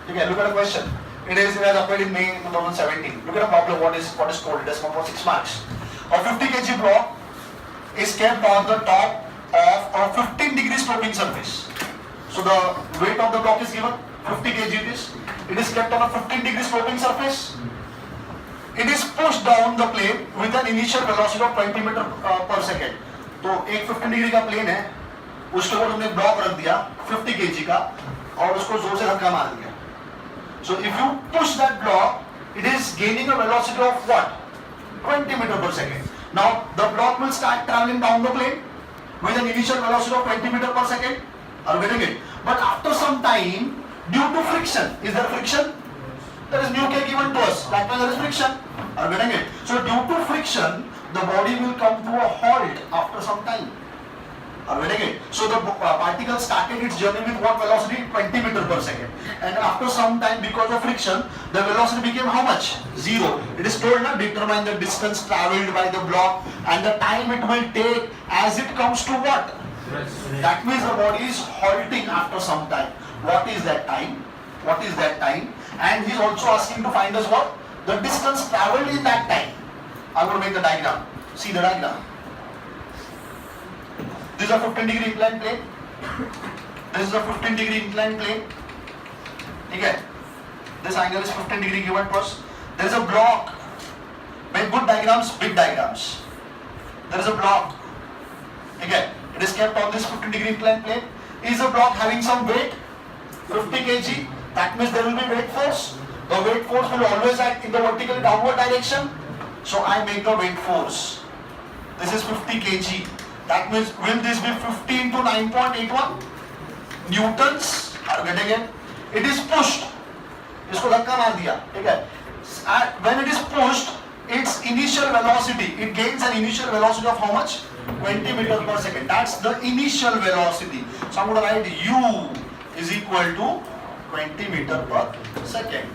Okay, look at the question. It has appeared in May 2017. Look at the problem. What is told? It has come for 6 marks. A 50 kg block is kept on the top of a 15 degree sloping surface. So the weight of the block is given 50 kg. It is kept on a 15 degree sloping surface. It is pushed down the plane with an initial velocity of 20 meter per second. तो एक 15 degree का plane है, उसके ऊपर हमने block रख दिया 50 kg का और उसको जोर से धक्का मार दिया. So if you push that block, it is gaining a velocity of what? 20 meter per second. Now the block will start traveling down the plane with an initial velocity of 20 meter per second. Are you getting it? But after some time, due to friction, is there friction? There is nu k given to us. That means there is friction. Are you getting it? So due to friction, the body will come to a halt after some time. Are you getting it? So the particle started its journey with what velocity? 20 meter per second. And after some time, because of friction, the velocity became how much? 0. It is told now, determine the distance travelled by the block and the time it will take as it comes to what? That means the body is halting after some time. What is that time? What is that time? And he is also asking to find us what? The distance travelled in that time. I am going to make the diagram. See the diagram. This is a 15 degree inclined plane. This is a 15 degree inclined plane. Okay. This angle is 15 degree given to us. There is a block. Make good diagrams, big diagrams. There is a block. Okay. It is kept on this 15 degree inclined plane. Is the block having some weight? 50 kg. That means there will be weight force. The weight force will always act in the vertically downward direction. So I make the weight force. This is 50 kg. That means will this be 50 into 9.81 newtons? Are you getting it? It is pushed. इसको धक्का मार दिया, ठीक है? When it is pushed, its initial velocity, it gains an initial velocity of how much? 20 meters per second. That's the initial velocity. So I'm going to write U is equal to 20 meters per second.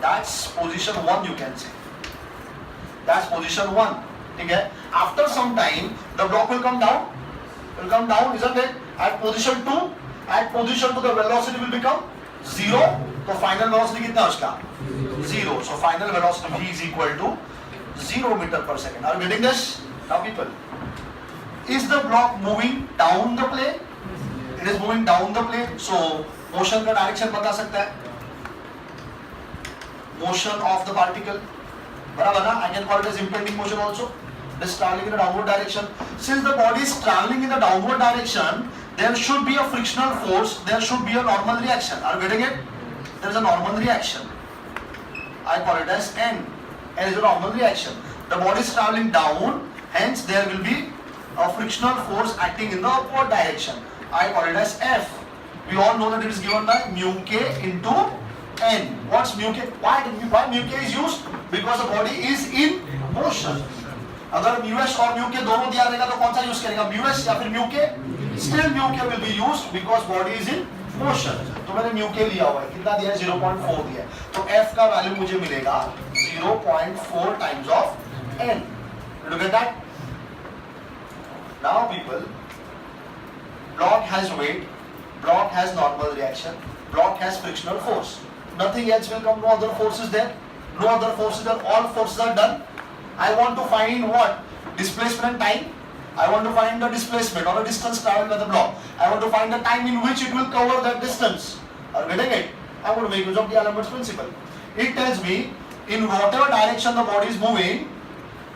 That's position 1, you can say. That's position 1. Okay? After some time, the block will come down. Will come down, isn't it? At position 2, at position 2, the velocity will become 0. So final velocity कितना उसका? 0. So final velocity V is equal to 0 meter per second. Are you getting this? Now people, is the block moving down the plane? It is moving down the plane. So motion का direction बता सकता है? Motion of the particle. बराबर ना? I can call it as impending motion also. It is traveling in the downward direction. Since the body is traveling in the downward direction, there should be a frictional force. There should be a normal reaction. Are you getting it? There is a normal reaction. I call it as N. N is a normal reaction. The body is traveling down, hence there will be a frictional force acting in the upward direction. I call it as F. We all know that it is given by mu k into N. What's mu k? Why mu k is used? Because the body is in motion. अगर mu s और mu k दोनों दिया रहेगा तो कौन सा use करेगा? mu s या फिर mu k? Still mu k will be used because body is in motion. तो मैंने mu k लिया हुआ है. कितना दिया है? 0.4 दिया है. तो F का वैल्यू मुझे मिलेगा 0.4 times of N. Look at that. Now people, block has weight, block has normal reaction, block has frictional force. Nothing else will come, no other forces there. No other forces there, all forces are done. I want to find what? Displacement time. I want to find the displacement or the distance traveled by the block. I want to find the time in which it will cover that distance. Are you getting it? I am going to make use of the D'Alembert's principle. It tells me in whatever direction the body is moving,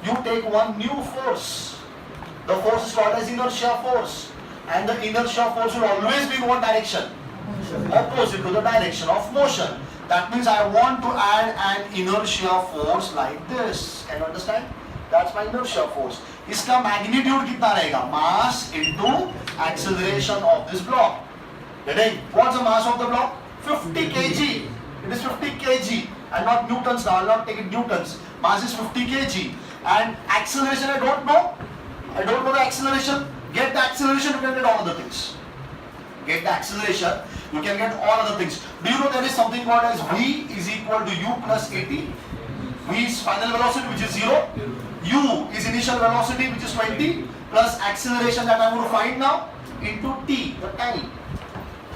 you take one new force. The force is called as inertia force. And the inertia force will always be in what direction? Opposite to the direction of motion. That means I want to add an inertia force like this. Can you understand? That's my inertia force. इसका magnitude कितना रहेगा? Mass into acceleration of this block. Getting? What's the mass of the block? 50 kg. It is 50 kg and not newtons now. I will not take it newtons. Mass is 50 kg. And acceleration I don't know. I don't know the acceleration. Get the acceleration, you can get all other things. Get the acceleration, you can get all other things. Do you know there is something called as V is equal to U plus AT? V is final velocity which is 0. U is initial velocity which is 20 plus acceleration that I am going to find now into T, the time.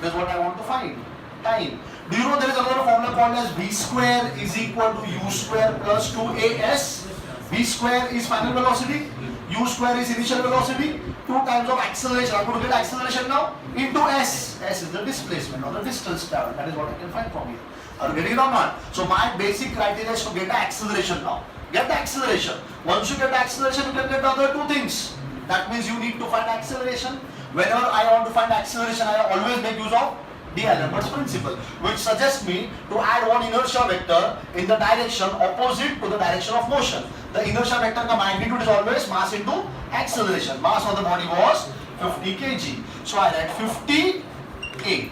That is what I want to find. Time. Do you know there is another formula called as v square is equal to u square plus 2as. V square is final velocity, u square is initial velocity, 2 times of acceleration. I'm going to get acceleration now into s. S is the displacement or the distance traveled. That is what I can find from here. Are you getting it or not? So my basic criteria is to get the acceleration now. Get the acceleration. Once you get the acceleration, you can get the other two things. That means you need to find acceleration. Whenever I want to find acceleration, I always make use of D'Alembert's principle, which suggests me to add one inertia vector in the direction opposite to the direction of motion. The inertia vector ka magnitude is always mass into acceleration. Mass of the body was 50 kg. So I write 50 A.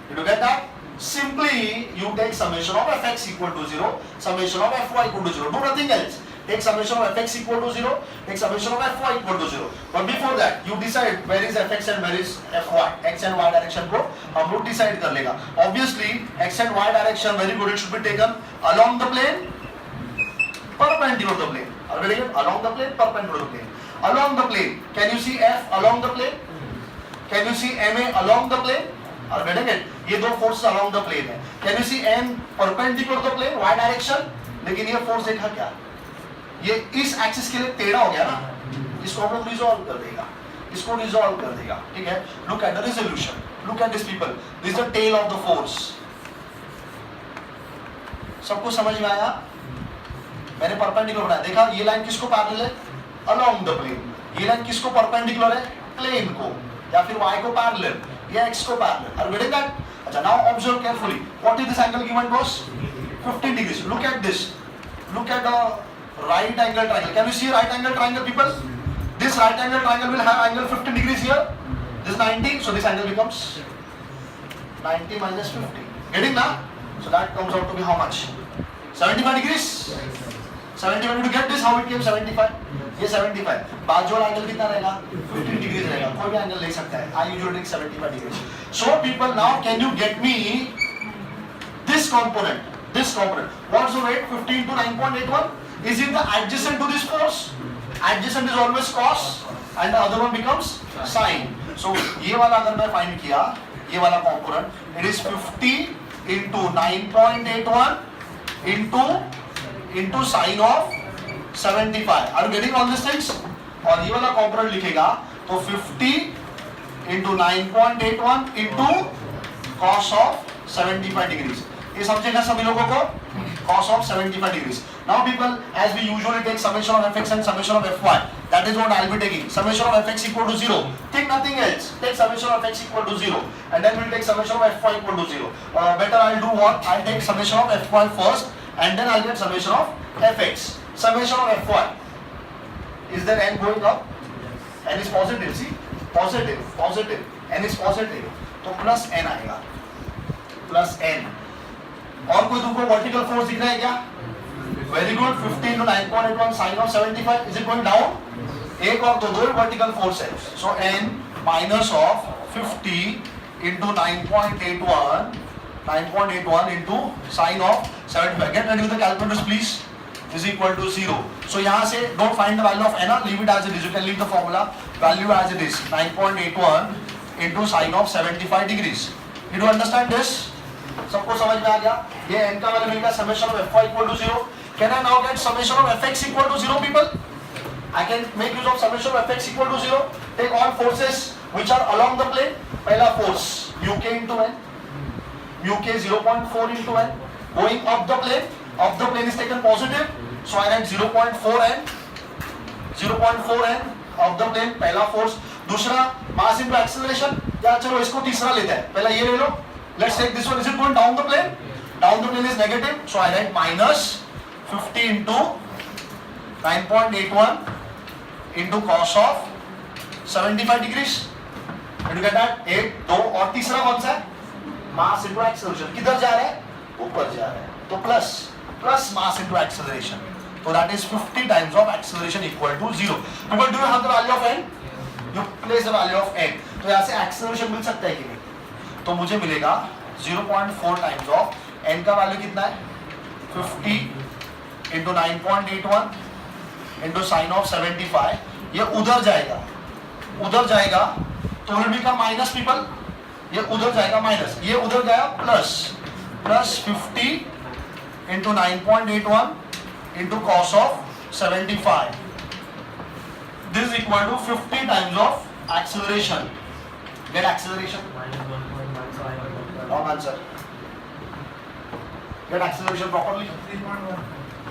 Did you get that? Simply you take summation of fx equal to 0, summation of fy equal to 0. Do nothing else. Take summation of fx equal to 0, take summation of fy equal to 0. But before that, you decide where is fx and where is fy. X and y direction को हम लोग decide कर लेगा. Obviously, x and y direction very good. It should be taken along the plane, perpendicular to the plane. Along the plane, perpendicular to the plane. Along the plane. Can you see F along the plane? Can you see MA along the plane? Are you getting it? ये दो forces along the plane है. Can you see N perpendicular to the plane, y direction? लेकिन ये force देखा क्या? ये इस axis के लिए टेढ़ा हो गया ना, इसको हम लोग रिजॉल्व कर देगा, इसको रिजॉल्व कर देगा, ठीक है? Look at the resolution, look at this people, this is the tale of the force. सबको समझ में आया? मैंने परपेंडिकुलर बनाया, देखा ये लाइन किसको पैरेलल है? Along the plane. ये लाइन किसको परपेंडिकुलर है? प्लेन को, या फिर y को पैरेलल, या x को parallel. Are you getting that? अच्छा, now observe carefully. What is this angle given to us? 15 degrees. Look at this. Look at the right angle triangle. Can you see right angle triangle, people? This right angle triangle will have angle 15 degrees here. This is 90, so this angle becomes 90 minus 50. Getting that? So that comes out to be how much? 75 degrees. 75. To get this, how it came 75? ये 75. बाजू वाला angle कितना रहेगा? 15 degrees रहेगा. कोई भी angle ले सकता है. I usually take 75 degrees. So people, now can you get me this component? This component. What's the weight? 15 to 9.81. Is it the adjacent to this force? Adjacent is always cos and the other one becomes sin. So ये वाला अगर मैं find किया, ये वाला component, it is 50 into 9.81 into sin of 75. Are you getting all these things? और ये वाला component लिखेगा तो 50 into 9.81 into cos of 75 degrees. ये समझेगा सभी लोगों को? Cos of 75 degrees. Now people, as we usually take summation of fx and summation of fy, that is what I'll be taking. Summation of fx equal to 0. Think nothing else. Take summation of x equal to 0. And then we'll take summation of fy equal to 0. Better I'll do what? I'll take summation of fy first and then I'll get summation of fx. Summation of fy. Is there n going up? N is positive, see? Positive, positive. N is positive. तो plus n आएगा. Plus n. और कोई तुमको vertical force दिख रहा है क्या? Very good. 15 to 9.81 sin of 75. Is it going down? एक और तो दो वर्टिकल फोर्स है. So n minus of 50 into 9.81 into sin of 75. Get ready with the calculators please. Is equal to 0. So यहाँ से don't find the value of n, leave it as it is. You can leave the formula value as it is. 9.81 into sin of 75 degrees. Did you understand this? सबको समझ में आ गया? ये n का value मिलेगा summation of fy equal to 0. Can I now get summation of fx equal to 0, people? I can make use of summation of fx equal to 0. Take all forces which are along the plane. पहला force mu k into n. Mu k 0.4 into n. Going up the plane is taken positive. So I write 0.4 n. 0.4 n of the plane. पहला force. दूसरा mass into acceleration. या चलो इसको तीसरा लेते हैं. पहला ये ले लो. Let's take this one. Is it going down the plane? Down the plane is negative. So I write minus 50 into 9.81 into cos of 75 degrees. Did you get that? एक, दो और तीसरा कौन सा है? Mass into acceleration. किधर जा रहा है? ऊपर जा रहा है. तो plus mass into acceleration. So that is 50 times of acceleration equal to 0. But do you have the value of n? You place the value of n. तो यहाँ से acceleration मिल सकता है कि नहीं? तो मुझे मिलेगा 0.4 टाइम्स ऑफ n का वैल्यू कितना है? 50 into 9.81 into sin of 75. ये उधर जाएगा तो विल बिकम माइनस पीपल. ये उधर जाएगा माइनस, ये उधर गया plus, plus 50 into 9.81 into cos of 75. This is equal to 50 times of acceleration. Get acceleration? Wrong answer. Get acceleration properly?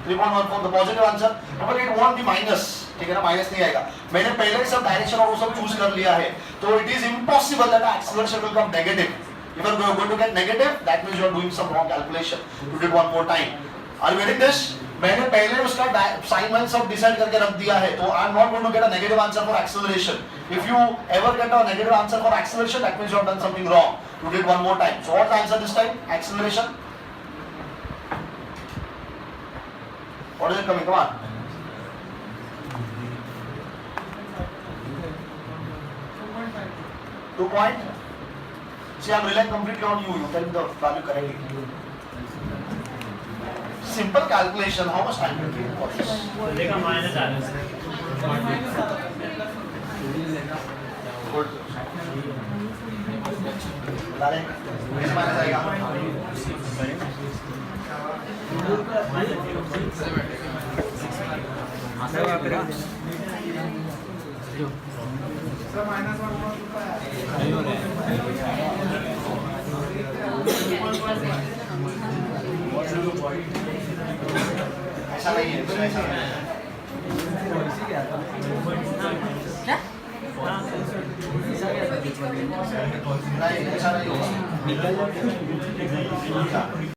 3.14, the positive answer. But it won't be minus. ठीक है ना, minus नहीं आएगा. मैंने पहले ही सब डायरेक्शन और वो सब चूज कर लिया है, तो it is impossible that the acceleration will come negative. If you are going to get negative, that means you are doing some wrong calculation. You did one more time. Are you getting this? मैंने पहले उसका sign wine सब decide करके रख दिया है, तो I am not going to get a negative answer for acceleration. If you ever get a negative answer for acceleration, that means you have done something wrong. You did one more time. So what's the answer this time? Acceleration. What is it coming? Come on. 2 point. See, I'm relying completely on you. You tell me the value correctly. Simple calculation. How much time will it take for this? Good. डालें. कैसे minus आएगा? ऐसा नहीं है, ऐसा नहीं है. नहीं, ऐसा नहीं होगा.